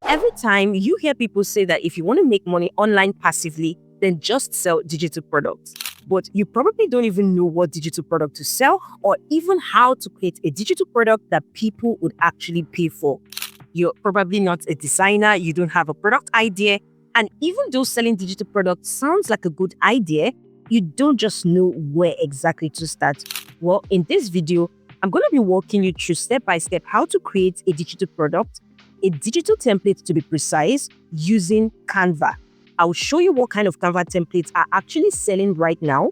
Every time you hear people say that if you want to make money online passively, then just sell digital products. But you probably don't even know what digital product to sell or even how to create a digital product that people would actually pay for. You're probably not a designer, you don't have a product idea, and even though selling digital products sounds like a good idea, you don't just know where exactly to start. Well, in this video, I'm going to be walking you through step by step how to create a digital product, a digital template to be precise, using Canva. I'll show you what kind of Canva templates are actually selling right now,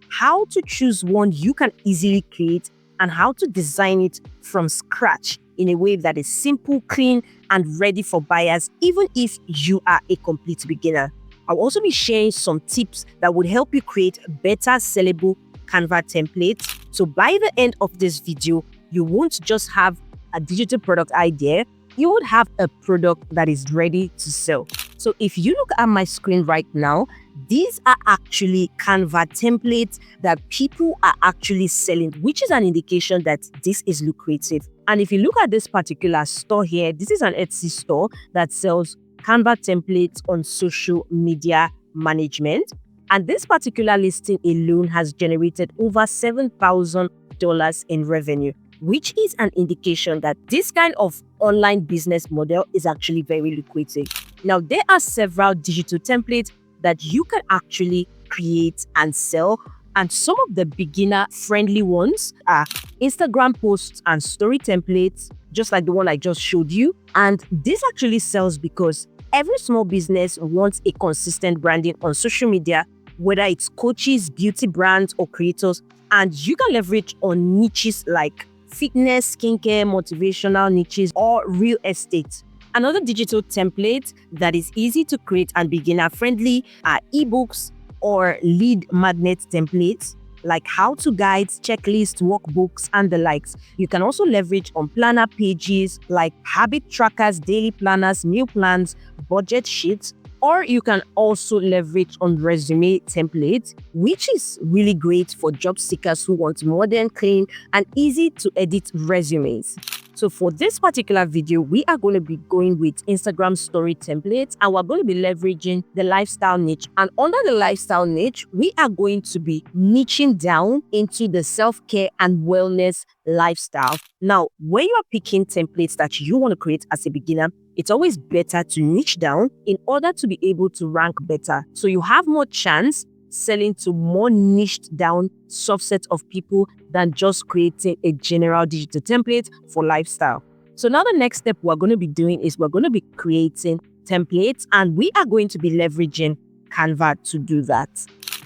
how to choose one you can easily create, and how to design it from scratch in a way that is simple, clean, and ready for buyers, even if you are a complete beginner. I'll also be sharing some tips that would help you create better sellable Canva templates. So by the end of this video, you won't just have a digital product idea, you would have a product that is ready to sell. So if you look at my screen right now, these are actually Canva templates that people are actually selling, which is an indication that this is lucrative. And if you look at this particular store here, this is an Etsy store that sells Canva templates on social media management. And this particular listing alone has generated over $7,000 in revenue, which is an indication that this kind of online business model is actually very lucrative. Now, there are several digital templates that you can actually create and sell. And some of the beginner-friendly ones are Instagram posts and story templates, just like the one I just showed you. And this actually sells because every small business wants a consistent branding on social media, whether it's coaches, beauty brands, or creators. And you can leverage on niches like fitness, skincare, motivational niches, or real estate. Another digital template that is easy to create and beginner-friendly are ebooks or lead magnet templates like how-to guides, checklists, workbooks, and the likes. You can also leverage on planner pages like habit trackers, daily planners, meal plans, budget sheets, or you can also leverage on resume templates, which is really great for job seekers who want modern, clean, and easy to edit resumes. So for this particular video, we are going to be going with Instagram story templates, and we're going to be leveraging the lifestyle niche. And under the lifestyle niche, we are going to be niching down into the self-care and wellness lifestyle. Now, when you are picking templates that you want to create as a beginner, it's always better to niche down in order to be able to rank better. So you have more chance selling to more niched down subset of people than just creating a general digital template for lifestyle. So now the next step we're going to be doing is we're going to be creating templates, and we are going to be leveraging Canva to do that.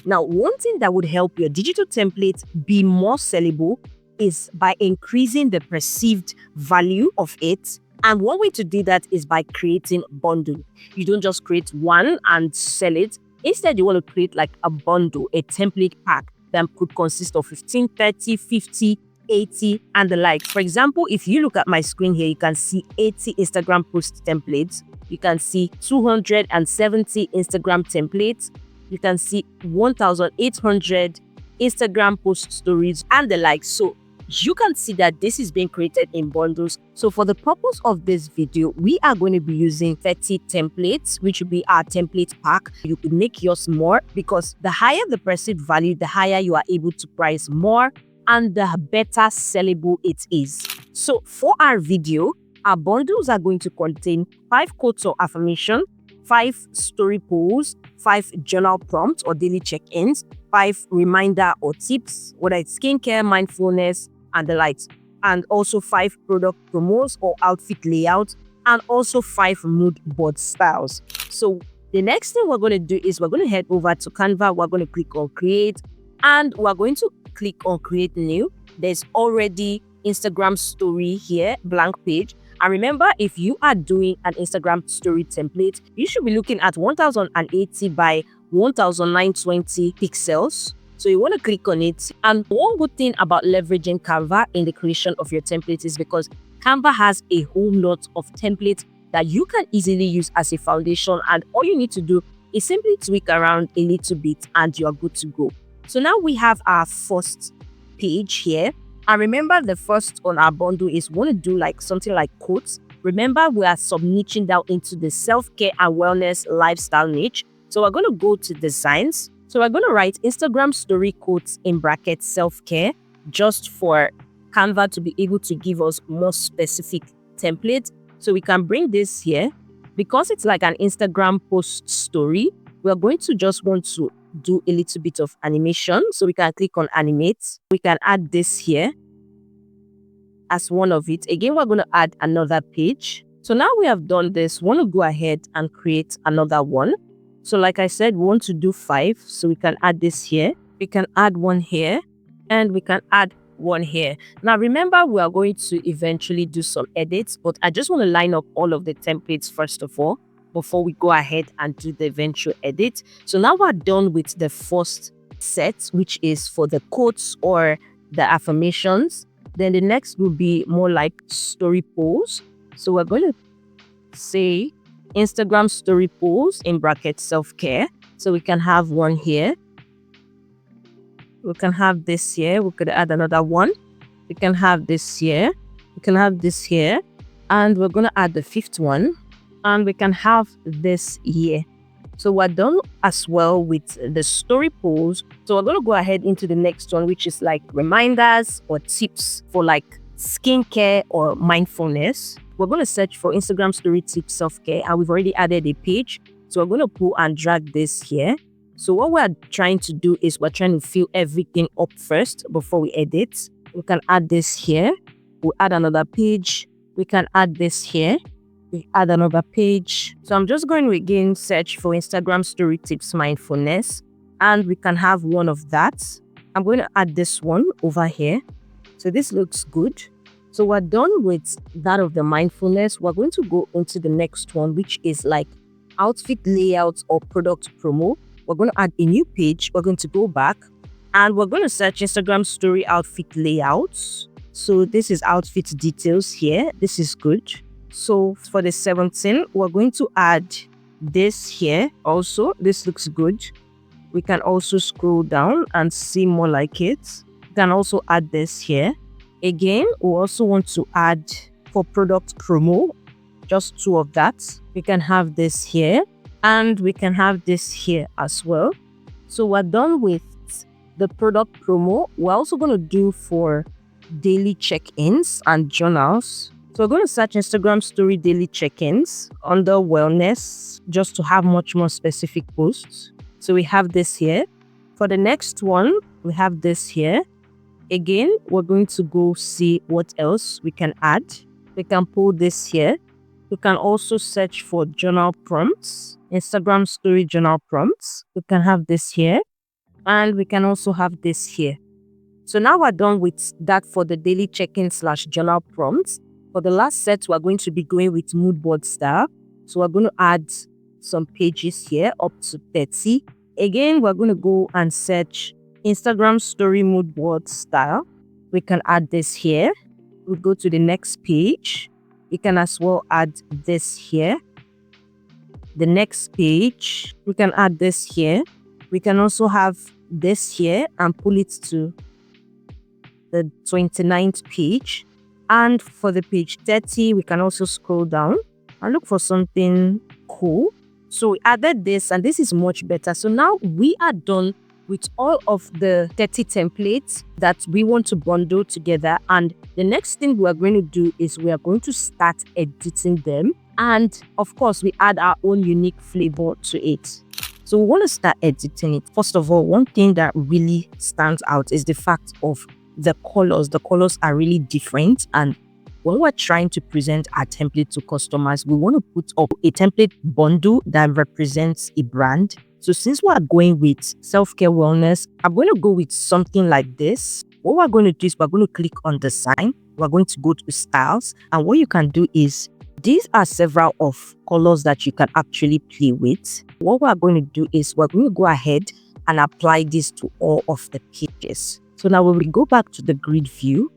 Now, one thing that would help your digital template be more sellable is by increasing the perceived value of it. And one way to do that is by creating bundle. You don't just create one and sell it. Instead, you want to create like a bundle, a template pack that could consist of 15, 30, 50, 80, and the like. For example, if you look at my screen here, you can see 80 Instagram post templates. You can see 270 Instagram templates. You can see 1,800 Instagram post stories and the like. So you can see that this is being created in bundles. So for the purpose of this video, we are going to be using 30 templates, which will be our template pack. You could make yours more because the higher the perceived value, the higher you are able to price more and the better sellable it is. So for our video, our bundles are going to contain 5 quotes of affirmation, 5 story polls, 5 journal prompts or daily check-ins, 5 reminder or tips, whether it's skincare, mindfulness, and the likes, and also 5 product promos or outfit layouts, and also 5 mood board styles. So the next thing we're going to do is we're going to head over to Canva. We're going to click on create, and we're going to click on create new. There's already Instagram story here, blank page. And remember, if you are doing an Instagram story template, you should be looking at 1080 by 1920 pixels. So you want to click on it. And one good thing about leveraging Canva in the creation of your template is because Canva has a whole lot of templates that you can easily use as a foundation. And all you need to do is simply tweak around a little bit and you're good to go. So now we have our first page here. And remember, the first on our bundle is we want to do like something like quotes, Remember, we are sub-niching down into the self-care and wellness lifestyle niche. So we're going to go to designs. So we're going to write Instagram story quotes in brackets self-care, just for Canva to be able to give us more specific templates. So we can bring this here. Because it's like an Instagram post story, we're going to just want to do a little bit of animation. So we can click on animate. We can add this here as one of it. Again, we're going to add another page. So now we have done this, we want to go ahead and create another one. So like I said, we want to do 5. So we can add this here. We can add one here, and we can add one here. Now remember, we are going to eventually do some edits, but I just want to line up all of the templates first of all before we go ahead and do the eventual edit. So now we're done with the first set, which is for the quotes or the affirmations. Then the next will be more like story polls. So we're going to say Instagram story polls in brackets self-care. So we can have one here. We can have this here. We could add another one. We can have this here. We can have this here. And we're going to add the 5th one. And we can have this here. So we're done as well with the story polls. So we're going to go ahead into the next one, which is like reminders or tips for like skincare or mindfulness. We're going to search for Instagram story tips self-care, and we've already added a page. So we're going to pull and drag this here. So what we're trying to do is we're trying to fill everything up first before we edit. We can add this here. We'll add another page. We can add this here. We add another page. So I'm just going to again search for Instagram story tips mindfulness, and we can have one of that. I'm going to add this one over here. So this looks good. So we're done with that of the mindfulness. We're going to go into the next one, which is like outfit layout or product promo. We're going to add a new page. We're going to go back and we're going to search Instagram story outfit layouts. So this is outfit details here. This is good. So for the 17, we're going to add this here also. This looks good. We can also scroll down and see more like it. We can also add this here. Again, we also want to add for product promo, just 2 of that. We can have this here. And we can have this here as well. So we're done with the product promo. We're also going to do for daily check-ins and journals. So we're going to search Instagram story daily check-ins under wellness, just to have much more specific posts. So we have this here. For the next one, we have this here. Again, we're going to go see what else we can add. We can pull this here. We can also search for journal prompts, Instagram story journal prompts. We can have this here, and we can also have this here. So now we're done with that for the daily check-in / journal prompts. For the last set, we're going to be going with mood board style. So we're going to add some pages here up to 30. Again, we're going to go and search Instagram story mood board style. We can add this here. We'll go to the next page. You can as well add this here. The next page, we can add this here. We can also have this here and pull it to the 29th page. And for the page 30, we can also scroll down and look for something cool. So we added this, and this is much better. So now we are done with all of the 30 templates that we want to bundle together. And the next thing we are going to do is we are going to start editing them. And of course, we add our own unique flavor to it. So we want to start editing it. First of all, one thing that really stands out is the fact of the colors. The colors are really different. And when we're trying to present our template to customers, we want to put up a template bundle that represents a brand. So since we are going with self-care wellness, I'm going to go with something like this. What we're going to do is we're going to click on design. We're going to go to styles. And what you can do is, these are several of colors that you can actually play with. What we're going to do is we're going to go ahead and apply this to all of the pages. So now when we go back to the grid view,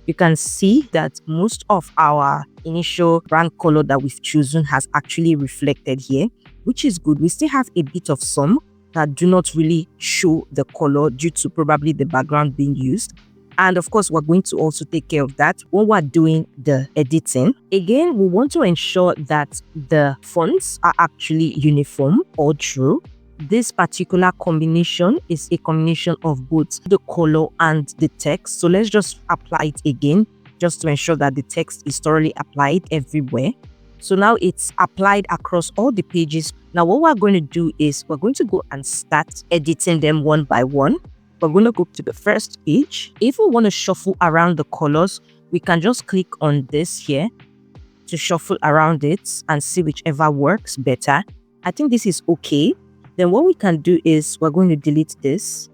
you can see that most of our initial brand color that we've chosen has actually reflected here, which is good. We still have a bit of some that do not really show the color due to probably the background being used. And of course, we're going to also take care of that when we're doing the editing. Again, we want to ensure that the fonts are actually uniform all through. This particular combination is a combination of both the color and the text. So let's just apply it again, just to ensure that the text is thoroughly applied everywhere. So now it's applied across all the pages. Now what we're going to do is we're going to go and start editing them one by one. We're going to go to the first page. If we want to shuffle around the colors, we can just click on this here to shuffle around it and see whichever works better. I think this is okay. Then what we can do is we're going to delete this.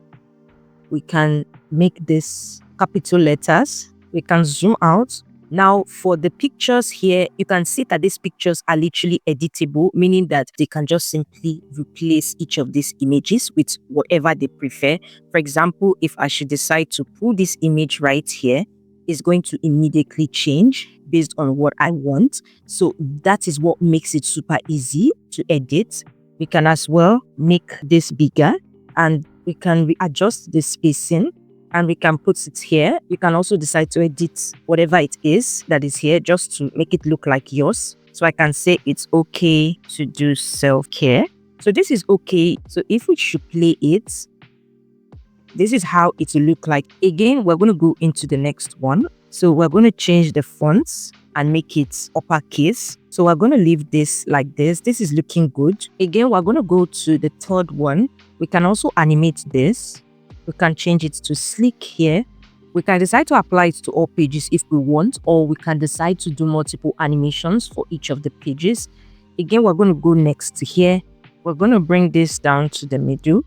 We can make this capital letters. We can zoom out. Now for the pictures here, you can see that these pictures are literally editable, meaning that they can just simply replace each of these images with whatever they prefer. For example, if I should decide to pull this image right here, it's going to immediately change based on what I want. So that is what makes it super easy to edit. We can as well make this bigger and we can adjust the spacing and we can put it here. You can also decide to edit whatever it is that is here just to make it look like yours. So I can say it's okay to do self-care. So this is okay. So if we should play it, this is how it will look like. Again, we're going to go into the next one. So we're going to change the fonts and make it uppercase. So we're going to leave this like this. This is looking good. Again, we're going to go to the third one. We can also animate this. We can change it to sleek here. We can decide to apply it to all pages if we want, or we can decide to do multiple animations for each of the pages. Again, we're going to go next to here. We're going to bring this down to the middle.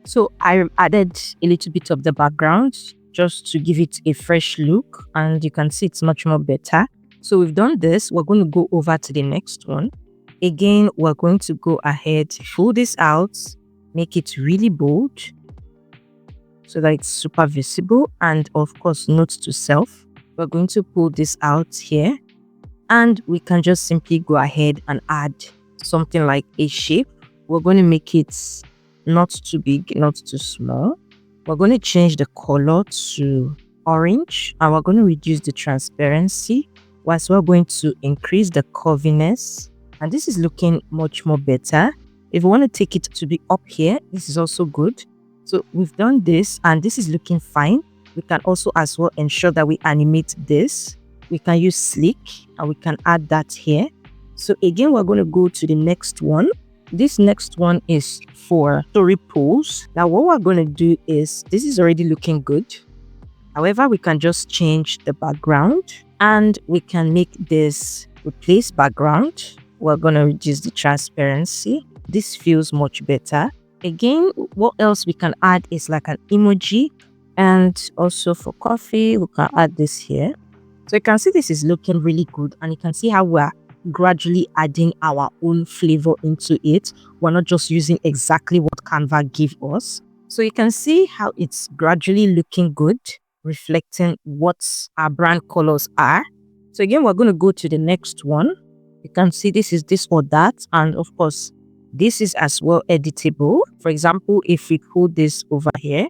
So I added a little bit of the background just to give it a fresh look, and you can see it's much more better. So we've done this. We're going to go over to the next one. Again, we're going to go ahead, pull this out, make it really bold so that it's super visible, and of course, note to self. We're going to pull this out here, and we can just simply go ahead and add something like a shape. We're going to make it not too big, not too small. We're going to change the color to orange, and we're going to reduce the transparency, whilst we're going to increase the curviness. And this is looking much more better. If we want to take it to be up here, this is also good. So we've done this and this is looking fine. We can also as well ensure that we animate this. We can use sleek and we can add that here. So again, we're going to go to the next one. This next one is for story pose. Now what we're going to do is, this is already looking good. However, we can just change the background and we can make this replace background. We're going to reduce the transparency. This feels much better. Again, what else we can add is like an emoji, and also for coffee, we can add this here. So you can see this is looking really good, and you can see how we're gradually adding our own flavor into it. We're not just using exactly what Canva gave us. So you can see how it's gradually looking good, reflecting what our brand colors are. So again, we're going to go to the next one. You can see this is this or that, and of course this is as well editable. For example, if we pull this over here,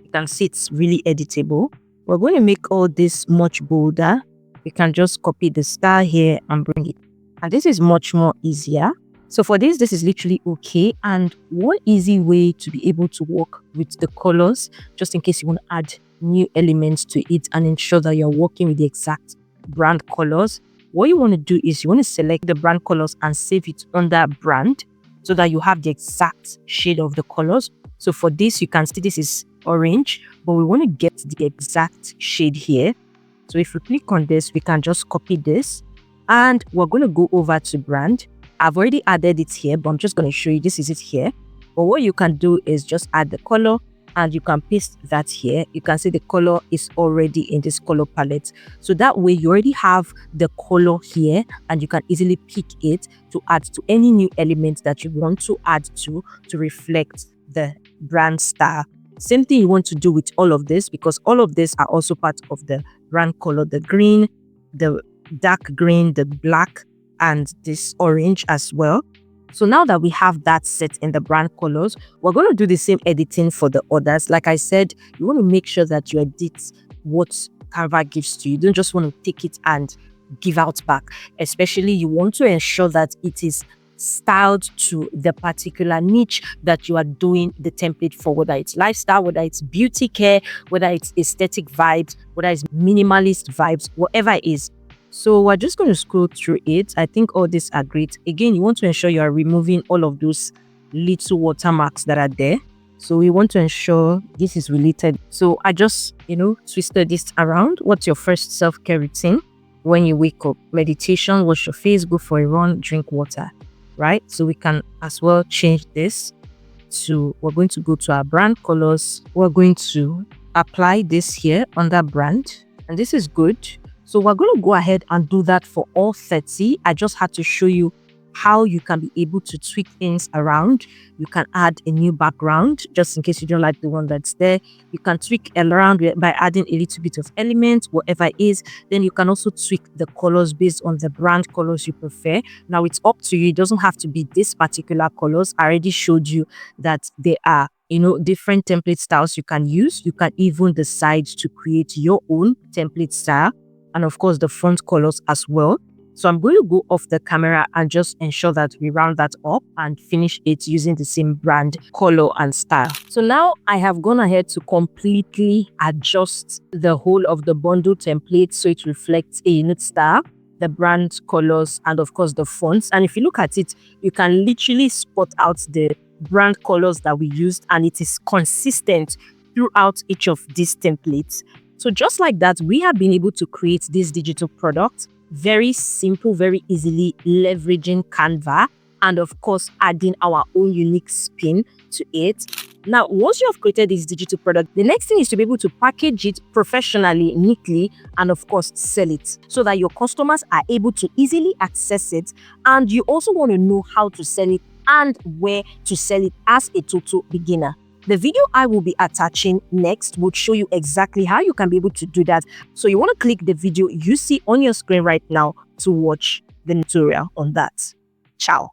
you can see it's really editable. We're going to make all this much bolder. We can just copy the star here and bring it, and this is much more easier. So for this is literally okay. And one easy way to be able to work with the colors, just in case you want to add new elements to it and ensure that you're working with the exact brand colors, what you want to do is you want to select the brand colors and save it under brand so that you have the exact shade of the colors. So for this, you can see this is orange, but we want to get the exact shade here. So if we click on this, we can just copy this and we're going to go over to brand. I've already added it here, but I'm just going to show you this is it here. But what you can do is just add the color and you can paste that here. You can see the color is already in this color palette. So that way you already have the color here and you can easily pick it to add to any new element that you want to add to reflect the brand style. Same thing you want to do with all of this, because all of this are also part of the brand color, the green, the dark green, the black, and this orange as well. So now that we have that set in the brand colors, we're going to do the same editing for the others. Like I said, you want to make sure that you edit what Canva gives to you. You don't just want to take it and give out back. Especially, you want to ensure that it is styled to the particular niche that you are doing the template for, whether it's lifestyle, whether it's beauty care, whether it's aesthetic vibes, whether it's minimalist vibes, whatever it is. So we're just going to scroll through it. I think all these are great. Again, you want to ensure you are removing all of those little watermarks that are there. So we want to ensure this is related. So I just, twisted this around. What's your first self-care routine? When you wake up, meditation, wash your face, go for a run, drink water, right? So we can as well change this to, we're going to go to our brand colors. We're going to apply this here under brand, and this is good. So we're going to go ahead and do that for all 30. I just had to show you how you can be able to tweak things around. You can add a new background just in case you don't like the one that's there. You can tweak around by adding a little bit of element, whatever it is. Then you can also tweak the colors based on the brand colors you prefer. Now it's up to you. It doesn't have to be this particular colors. I already showed you that there are different template styles you can use. You can even decide to create your own template style, and of course the font colors as well. So I'm going to go off the camera and just ensure that we round that up and finish it using the same brand color and style. So now I have gone ahead to completely adjust the whole of the bundle template so it reflects a unique style, the brand colors, and of course the fonts. And if you look at it, you can literally spot out the brand colors that we used, and it is consistent throughout each of these templates. So just like that, we have been able to create this digital product. Very simple, very easily leveraging Canva, and of course adding our own unique spin to it. Now, once you have created this digital product, the next thing is to be able to package it professionally, neatly, and of course sell it so that your customers are able to easily access it. And you also want to know how to sell it and where to sell it as a total beginner. The video I will be attaching next would show you exactly how you can be able to do that. So you want to click the video you see on your screen right now to watch the tutorial on that. Ciao.